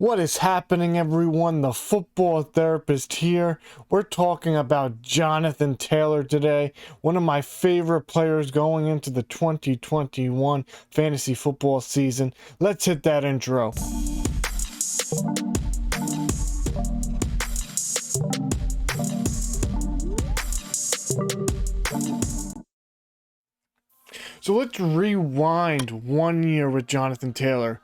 What is happening, everyone? The football therapist here. We're talking about Jonathan Taylor today, one of my favorite players going into the 2021 fantasy football season. Let's hit that intro. So let's rewind 1 year with Jonathan Taylor.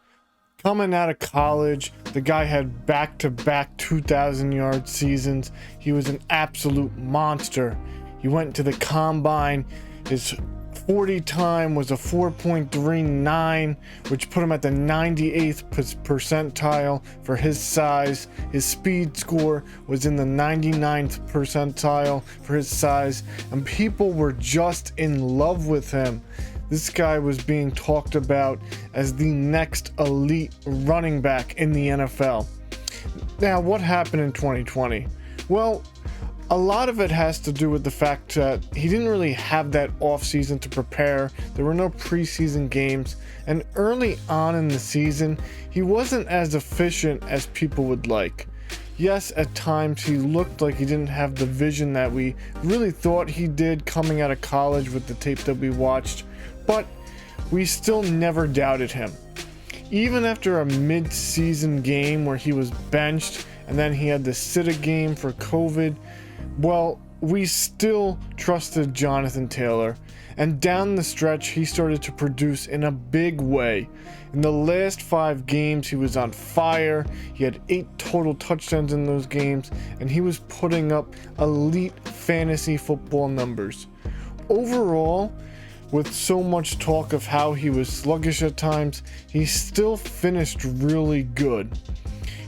Coming out of college, the guy had back-to-back 2,000-yard seasons. He was an absolute monster. He went to the combine. His 40 time was a 4.39, which put him at the 98th percentile for his size. His speed score was in the 99th percentile for his size, and people were just in love with him. This guy was being talked about as the next elite running back in the NFL. Now, what happened in 2020? Well, a lot of it has to do with the fact that he didn't really have that offseason to prepare. There were no preseason games, and early on in the season, he wasn't as efficient as people would like. Yes, at times he looked like he didn't have the vision that we really thought he did coming out of college with the tape that we watched, but we still never doubted him. Even after a mid-season game where he was benched and then he had to sit a game for COVID, well, we still trusted Jonathan Taylor, and down the stretch he started to produce in a big way. In the last 5 games he was on fire. He had 8 total touchdowns in those games, and he was putting up elite fantasy football numbers. Overall, with so much talk of how he was sluggish at times, he still finished really good.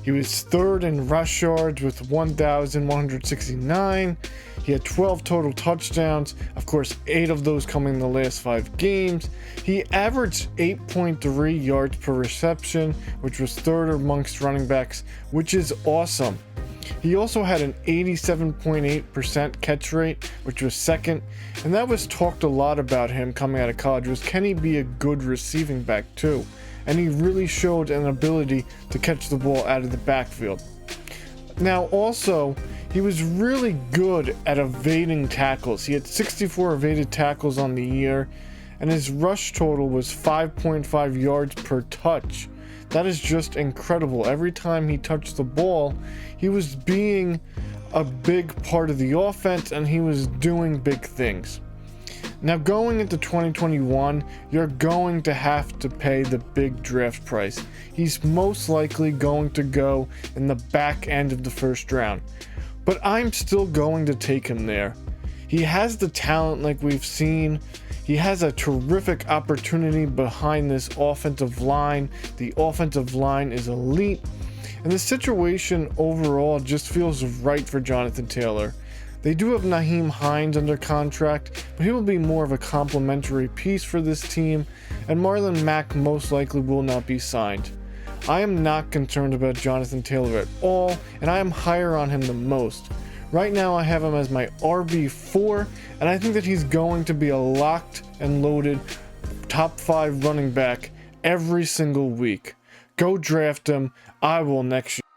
He was third in rush yards with 1,169. He had 12 total touchdowns, of course 8 of those coming in the last 5 games. He averaged 8.3 yards per reception, which was third amongst running backs, which is awesome. He also had an 87.8% catch rate, which was second, and that was talked a lot about him coming out of college, was can he be a good receiving back too? And he really showed an ability to catch the ball out of the backfield. Now also, he was really good at evading tackles. He had 64 evaded tackles on the year, and his rush total was 5.5 yards per touch. That is just incredible. Every time he touched the ball, he was being a big part of the offense and he was doing big things. Now going into 2021, you're going to have to pay the big draft price. He's most likely going to go in the back end of the first round, but I'm still going to take him there. He has the talent like we've seen. He has a terrific opportunity behind this offensive line. The offensive line is elite, and the situation overall just feels right for Jonathan Taylor. They do have Nyheim Hines under contract, but he will be more of a complementary piece for this team, and Marlon Mack most likely will not be signed. I am not concerned about Jonathan Taylor at all, and I am higher on him than most. Right now I have him as my RB4, and I think that he's going to be a locked and loaded top 5 running back every single week. Go draft him. I will next year.